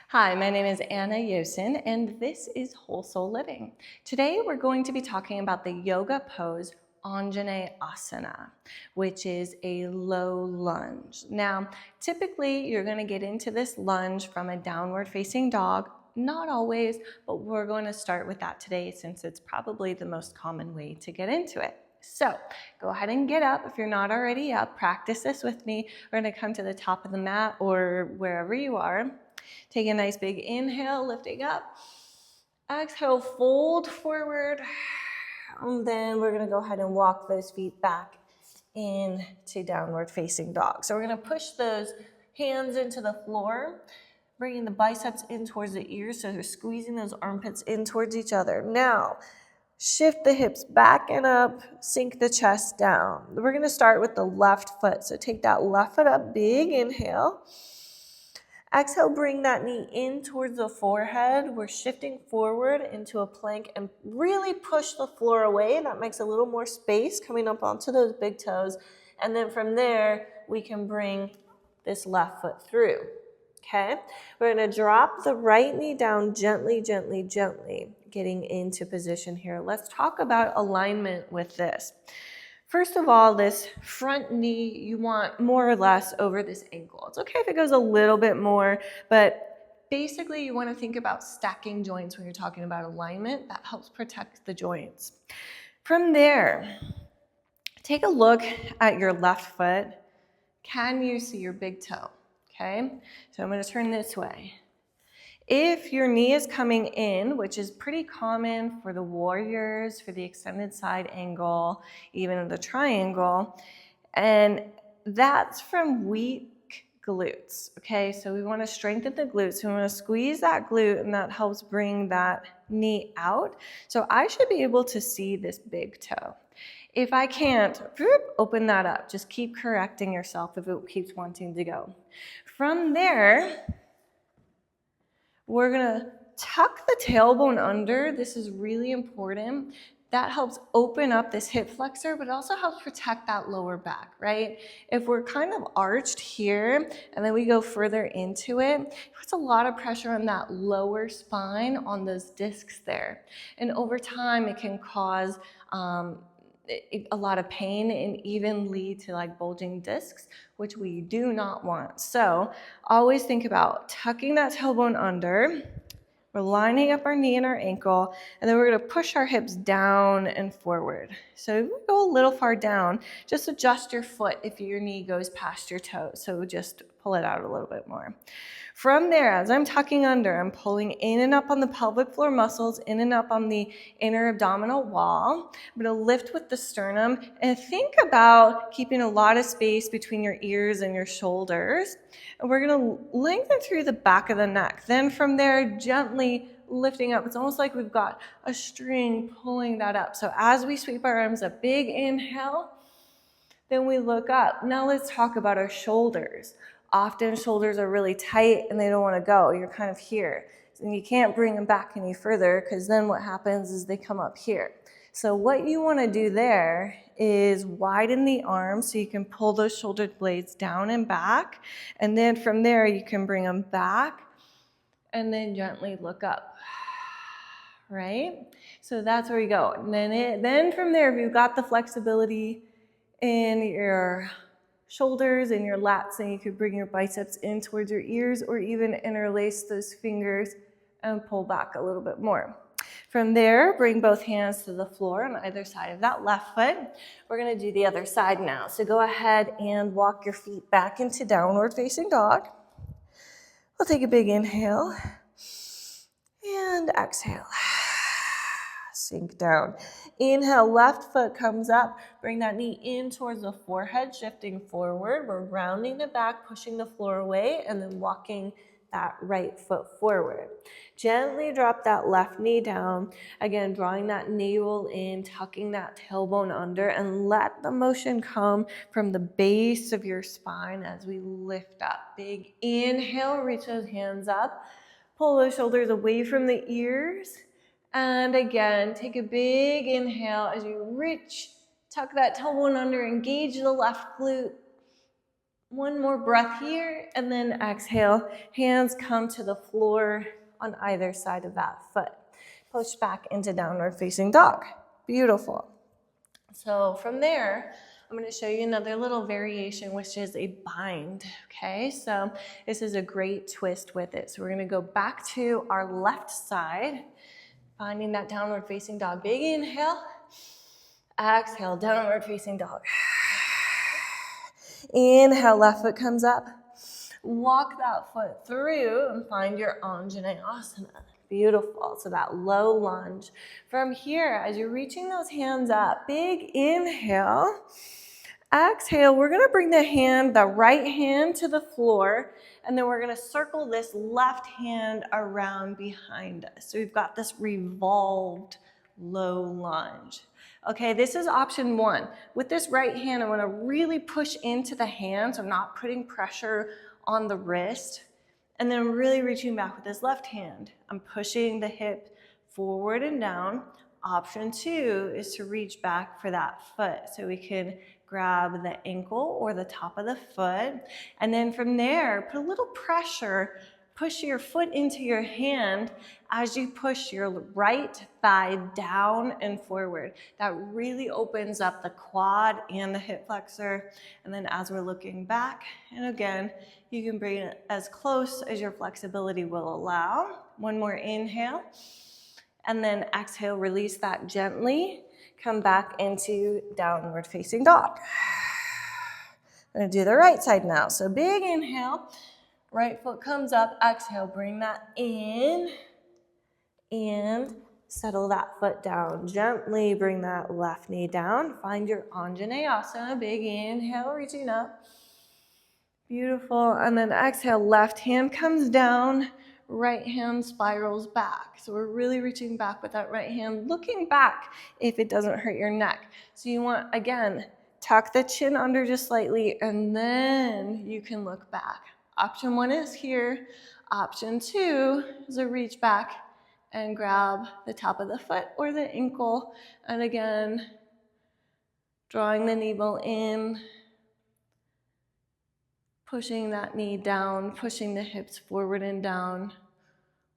Hi, my name is Yosin, and this is Whole-Soul Living. Today we're going to be talking about the yoga pose Anjaneyasana, which is a low lunge. Now, typically you're going to get into this lunge from a downward facing dog. Not always, but we're going to start with that today since it's probably the most common way to get into it. So go ahead and get up. If you're not already up, practice this with me. We're going to come to the top of the mat or wherever you are. Take a nice big inhale, lifting up. Exhale, fold forward. And then we're going to go ahead and walk those feet back into downward facing dog. So we're going to push those hands into the floor, bringing the biceps in towards the ears. So we're squeezing those armpits in towards each other. Now, shift the hips back and up, sink the chest down. We're going to start with the left foot. So take that left foot up, big inhale. Exhale, bring that knee in towards the forehead. We're shifting forward into a plank and really push the floor away. That makes a little more space coming up onto those big toes. And then from there, we can bring this left foot through. Okay? We're going to drop the right knee down gently, gently, gently, getting into position here. Let's talk about alignment with this. First of all, this front knee, you want more or less over this ankle. It's okay if it goes a little bit more, but basically you want to think about stacking joints when you're talking about alignment. That helps protect the joints. From there, take a look at your left foot. Can you see your big toe? Okay, so I'm going to turn this way. If your knee is coming in, which is pretty common for the warriors, for the extended side angle, even the triangle, and that's from weak glutes, okay? So we want to strengthen the glutes. We want to squeeze that glute, and that helps bring that knee out. So I should be able to see this big toe. If I can't, open that up. Just keep correcting yourself if it keeps wanting to go. From there, we're gonna tuck the tailbone under. This is really important. That helps open up this hip flexor, but it also helps protect that lower back, right? If we're kind of arched here and then we go further into it, it puts a lot of pressure on that lower spine, on those discs there. And over time, it can cause a lot of pain and even lead to like bulging discs, which we do not want. So always think about tucking that tailbone under. We're lining up our knee and our ankle, and then we're going to push our hips down and forward. So if we go a little far down, just adjust your foot if your knee goes past your toes. So just pull it out a little bit more. From there, as I'm tucking under, I'm pulling in and up on the pelvic floor muscles, in and up on the inner abdominal wall. I'm going to lift with the sternum and think about keeping a lot of space between your ears and your shoulders. And we're going to lengthen through the back of the neck. Then from there, gently lifting up. It's almost like we've got a string pulling that up. So as we sweep our arms up, big inhale, then we look up. Now let's talk about our shoulders. Often shoulders are really tight and they don't want to go. You're kind of here. And you can't bring them back any further because then what happens is they come up here. So what you want to do there is widen the arms so you can pull those shoulder blades down and back. And then from there you can bring them back and then gently look up. Right? So that's where you go. And then from there, if you've got the flexibility in your shoulders and your lats, and you could bring your biceps in towards your ears or even interlace those fingers and pull back a little bit more. From there, bring both hands to the floor on either side of that left foot. We're going to do the other side now. So go ahead and walk your feet back into downward facing dog. We'll take a big inhale and exhale. Sink down. Inhale, left foot comes up. Bring that knee in towards the forehead, shifting forward. We're rounding the back, pushing the floor away, and then walking that right foot forward. Gently drop that left knee down. Again, drawing that navel in, tucking that tailbone under, and let the motion come from the base of your spine as we lift up. Big inhale, reach those hands up. Pull those shoulders away from the ears. And again, take a big inhale as you reach, tuck that tailbone under, engage the left glute. One more breath here, and then exhale. Hands come to the floor on either side of that foot. Push back into downward facing dog. Beautiful. So from there, I'm going to show you another little variation, which is a bind, okay? So this is a great twist with it. So we're going to go back to our left side, finding that downward facing dog. Big inhale, exhale, downward facing dog. Inhale, left foot comes up. Walk that foot through and find your Anjaneyasana. Beautiful. So that low lunge. From here, as you're reaching those hands up, big inhale. Exhale, we're going to bring the right hand to the floor, and then we're going to circle this left hand around behind us. So we've got this revolved low lunge. Okay, this is option one. With this right hand, I want to really push into the hand, so I'm not putting pressure on the wrist. And then I'm really reaching back with this left hand. I'm pushing the hip forward and down. Option two is to reach back for that foot. So we can grab the ankle or the top of the foot. And then from there, put a little pressure. Push your foot into your hand as you push your right thigh down and forward. That really opens up the quad and the hip flexor. And then as we're looking back, and again, you can bring it as close as your flexibility will allow. One more inhale. And then exhale, release that gently. Come back into downward facing dog. I'm gonna do the right side now. So big inhale. Right foot comes up, exhale, bring that in, and settle that foot down. Gently bring that left knee down. Find your Anjaneyasana, big inhale, reaching up. Beautiful, and then exhale, left hand comes down, right hand spirals back. So we're really reaching back with that right hand, looking back if it doesn't hurt your neck. So you want, again, tuck the chin under just slightly, and then you can look back. Option one is here. Option two is a reach back and grab the top of the foot or the ankle. And again, drawing the knee ball in, pushing that knee down, pushing the hips forward and down.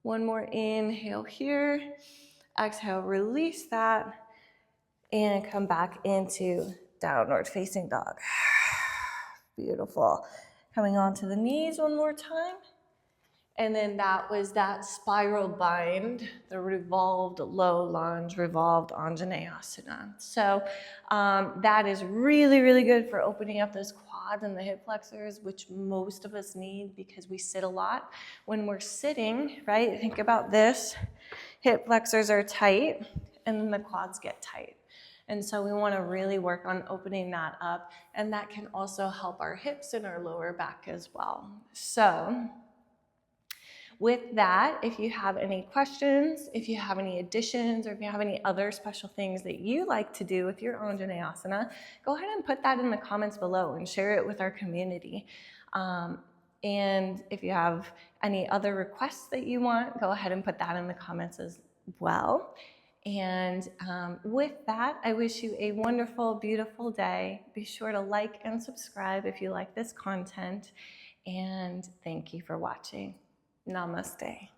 One more inhale here. Exhale, release that, and come back into downward facing dog. Beautiful. Coming onto the knees one more time. And then that was that spiral bind, the revolved low lunge, revolved Anjaneyasana. So that is really, really good for opening up those quads and the hip flexors, which most of us need because we sit a lot. When we're sitting, right, think about this. Hip flexors are tight, and then the quads get tight. And so we want to really work on opening that up, and that can also help our hips and our lower back as well. So with that, if you have any questions, if you have any additions, or if you have any other special things that you like to do with your Anjaneyasana, go ahead and put that in the comments below and share it with our community. And if you have any other requests that you want, go ahead and put that in the comments as well. And with that, I wish you a wonderful, beautiful day. Be sure to like and subscribe if you like this content. And thank you for watching. Namaste.